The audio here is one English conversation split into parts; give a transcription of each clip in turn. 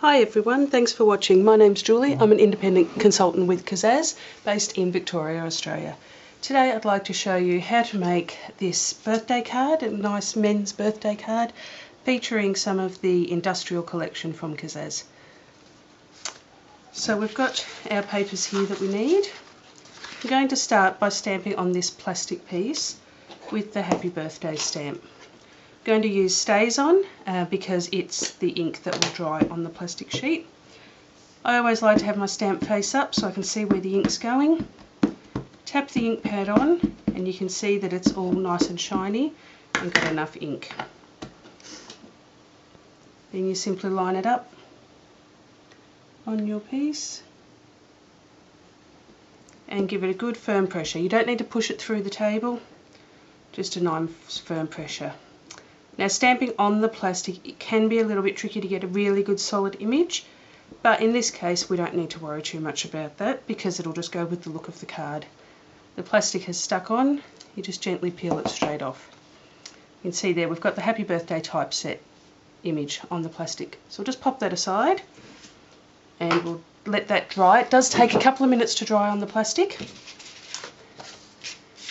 Hi everyone, thanks for watching. My name's Julie. I'm an independent consultant with Kaszazz, based in Victoria, Australia. Today I'd like to show you how to make this birthday card, a nice men's birthday card, featuring some of the industrial collection from Kaszazz. So we've got our papers here that we need. I'm going to start by stamping on this plastic piece with the happy birthday stamp. Going to use StazOn because it's the ink that will dry on the plastic sheet. I always like to have my stamp face up so I can see where the ink's going. Tap the ink pad on and you can see that it's all nice and shiny and got enough ink. Then you simply line it up on your piece and give it a good firm pressure. You don't need to push it through the table, just a nice firm pressure. Now, stamping on the plastic, it can be a little bit tricky to get a really good solid image, but in this case we don't need to worry too much about that because it'll just go with the look of the card. The plastic has stuck on, you just gently peel it straight off. You can see there we've got the happy birthday typeset image on the plastic. So we'll just pop that aside and we'll let that dry. It does take a couple of minutes to dry on the plastic.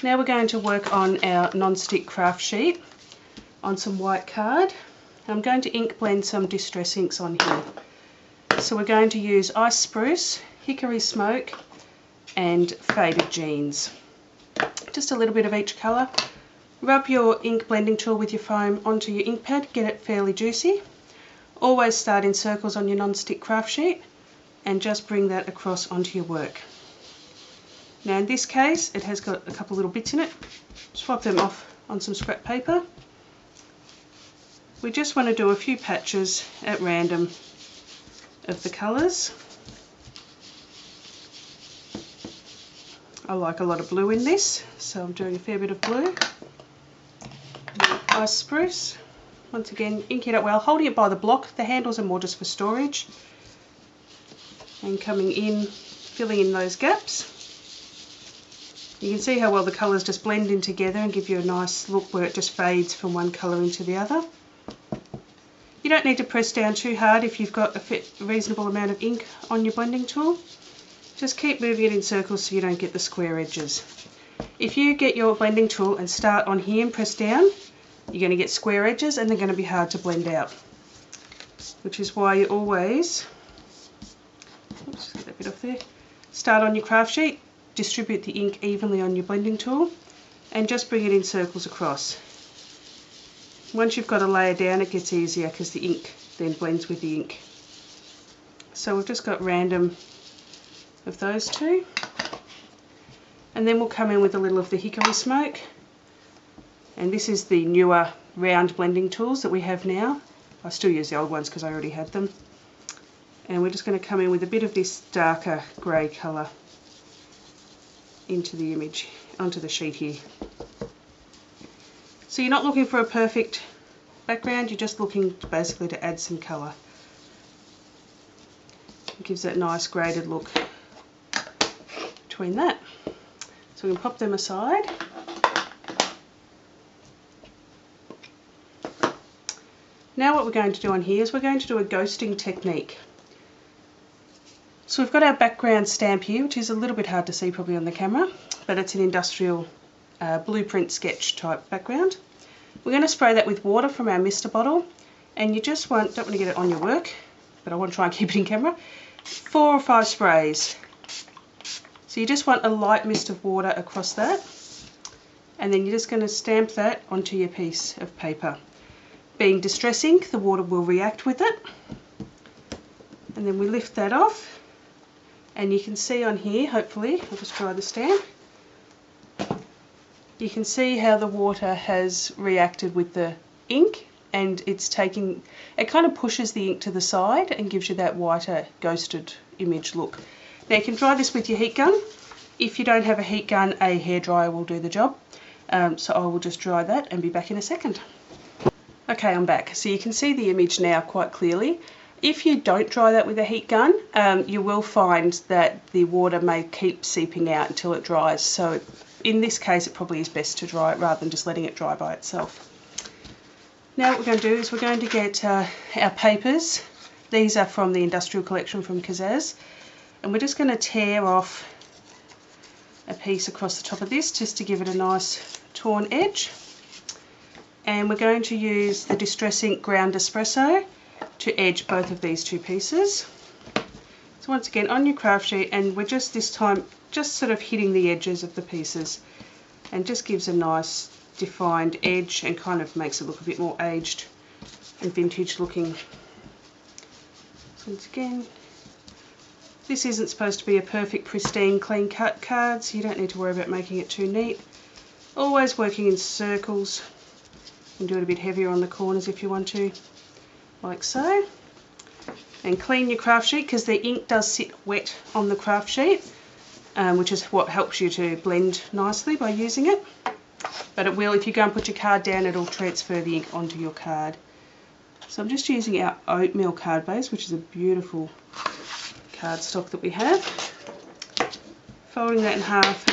Now we're going to work on our non-stick craft sheet on some white card. I'm going to ink blend some distress inks on here. So we're going to use Ice Spruce, Hickory Smoke and Faded Jeans. Just a little bit of each colour. Rub your ink blending tool with your foam onto your ink pad, get it fairly juicy. Always start in circles on your non-stick craft sheet and just bring that across onto your work. Now in this case it has got a couple little bits in it. Swap them off on some scrap paper. We just want to do a few patches at random of the colours. I like a lot of blue in this, so I'm doing a fair bit of blue. Ice Spruce. Once again, ink it up well, holding it by the block. The handles are more just for storage. And coming in, filling in those gaps. You can see how well the colours just blend in together and give you a nice look where it just fades from one colour into the other. You don't need to press down too hard if you've got a reasonable amount of ink on your blending tool. Just keep moving it in circles so you don't get the square edges. If you get your blending tool and start on here and press down, you're going to get square edges and they're going to be hard to blend out. Which is why you always, oops, get that bit off there, start on your craft sheet, distribute the ink evenly on your blending tool and just bring it in circles across. Once you've got a layer down it gets easier because the ink then blends with the ink. So we've just got random of those two. And then we'll come in with a little of the Hickory Smoke. And this is the newer round blending tools that we have now. I still use the old ones because I already had them. And we're just going to come in with a bit of this darker grey colour into the image, onto the sheet here. So you're not looking for a perfect background, you're just looking basically to add some colour. It gives that nice graded look between that. So we can pop them aside. Now what we're going to do on here is we're going to do a ghosting technique. So we've got our background stamp here, which is a little bit hard to see probably on the camera, but it's an industrial blueprint sketch type background. We're going to spray that with water from our mister bottle, and you just don't want to get it on your work, but I want to try and keep it in camera. 4 or 5 sprays. So you just want a light mist of water across that, and then you're just going to stamp that onto your piece of paper. Being distress ink, the water will react with it, and then we lift that off, and you can see on here, hopefully, I'll just try the stamp. You can see how the water has reacted with the ink and it kind of pushes the ink to the side and gives you that whiter ghosted image look. Now you can dry this with your heat gun. If you don't have a heat gun, a hairdryer will do the job. So I will just dry that and be back in a second. Okay, I'm back. So you can see the image now quite clearly. If you don't dry that with a heat gun, you will find that the water may keep seeping out until it dries. So in this case it probably is best to dry it rather than just letting it dry by itself. Now what we're going to do is we're going to get our papers These are from the Industrial Collection from Kaszazz, and we're just going to tear off a piece across the top of this just to give it a nice torn edge. And we're going to use the Distress Ink Ground Espresso to edge both of these two pieces. So once again on your craft sheet, and we're just this time just sort of hitting the edges of the pieces, and just gives a nice defined edge and kind of makes it look a bit more aged and vintage looking. So once again, this isn't supposed to be a perfect, pristine, clean cut card, so you don't need to worry about making it too neat. Always working in circles, and do it a bit heavier on the corners if you want to, like so. And clean your craft sheet, because the ink does sit wet on the craft sheet, which is what helps you to blend nicely by using it. But it will, if you go and put your card down, it'll transfer the ink onto your card. So I'm just using our Oatmeal card base, which is a beautiful cardstock that we have. Folding that in half,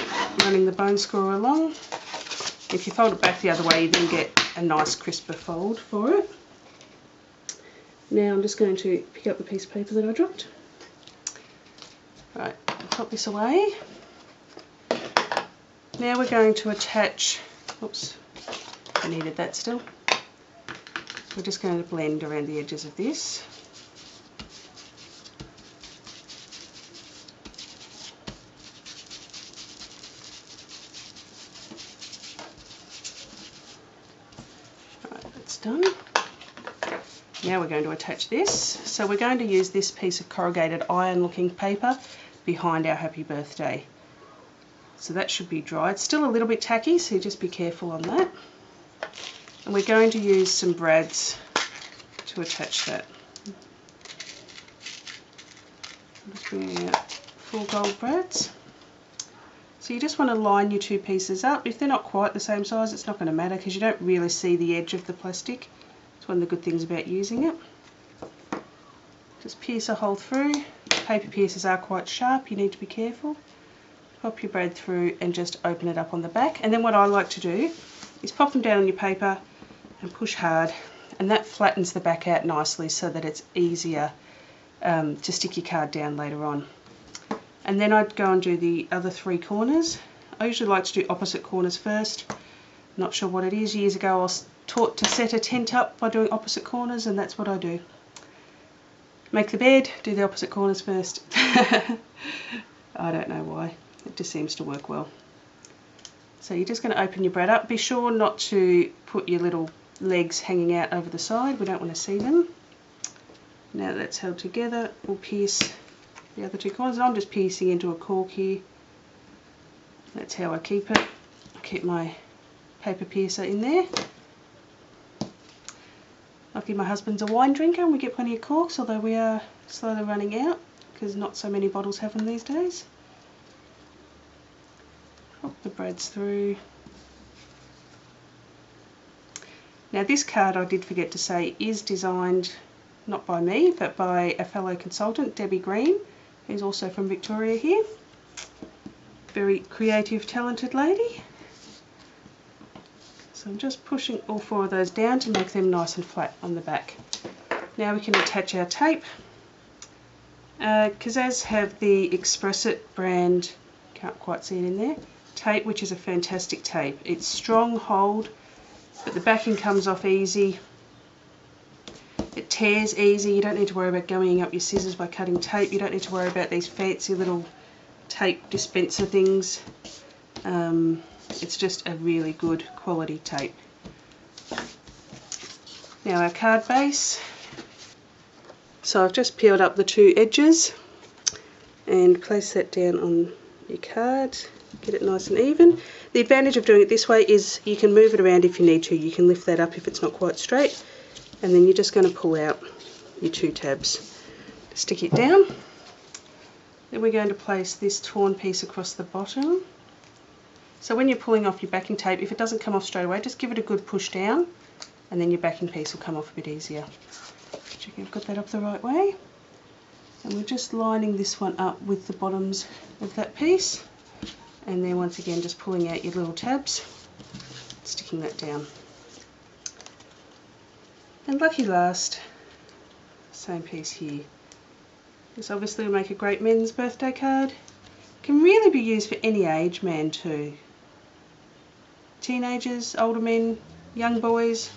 running the bone scorer along. If you fold it back the other way, you then get a nice crisper fold for it. Now I'm just going to pick up the piece of paper that I dropped. Right, pop this away. Now we're going to attach, oops, I needed that still. We're just going to blend around the edges of this. Right, that's done. Now we're going to attach this. So we're going to use this piece of corrugated iron looking paper behind our happy birthday. So that should be dry. It's still a little bit tacky, so just be careful on that. And we're going to use some brads to attach that. I'm just bringing out 4 gold brads. So you just want to line your two pieces up. If they're not quite the same size, it's not going to matter because you don't really see the edge of the plastic. It's one of the good things about using it. Just pierce a hole through. Paper piercers are quite sharp, you need to be careful. Pop your brad through and just open it up on the back. And then what I like to do is pop them down on your paper and push hard, and that flattens the back out nicely so that it's easier to stick your card down later on. And then I'd go and do the other 3 corners. I usually like to do opposite corners first. Not sure what it is. Years ago I was taught to set a tent up by doing opposite corners, and that's what I do. Make the bed, do the opposite corners first. I don't know why. It just seems to work well. So you're just going to open your brad up. Be sure not to put your little legs hanging out over the side. We don't want to see them. Now that that's held together, we'll pierce the other 2 corners. I'm just piercing into a cork here. That's how I keep it. I keep my paper piercer in there. Lucky my husband's a wine drinker and we get plenty of corks, although we are slowly running out because not so many bottles have them these days. Pop the brads through. Now this card, I did forget to say, is designed not by me but by a fellow consultant, Debbie Green, who's also from Victoria here. Very creative, talented lady. So I'm just pushing all 4 of those down to make them nice and flat on the back. Now we can attach our tape. Kaszazz have the Express It brand, can't quite see it in there, tape, which is a fantastic tape. It's strong hold, but the backing comes off easy. It tears easy. You don't need to worry about going up your scissors by cutting tape. You don't need to worry about these fancy little tape dispenser things. It's just a really good quality tape. Now our card base. So I've just peeled up the 2 edges and place that down on your card. Get it nice and even. The advantage of doing it this way is you can move it around if you need to. You can lift that up if it's not quite straight, and then you're just going to pull out your 2 tabs. Stick it down. Then we're going to place this torn piece across the bottom. So when you're pulling off your backing tape, if it doesn't come off straight away, just give it a good push down and then your backing piece will come off a bit easier. Check I've got that up the right way. And we're just lining this one up with the bottoms of that piece, and then once again just pulling out your little tabs, sticking that down. And lucky last, Same piece here. This obviously will make a great men's birthday card. Can really be used for any age man too. Teenagers, older men, young boys,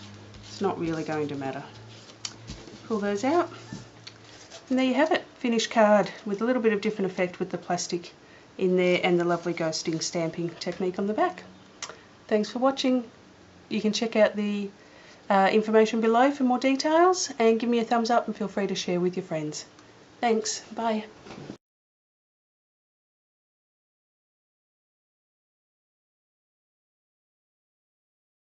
it's not really going to matter. Pull those out. And there you have it, finished card with a little bit of different effect with the plastic in there and the lovely ghosting stamping technique on the back. Thanks for watching. You can check out the information below for more details and give me a thumbs up and feel free to share with your friends. Thanks, bye.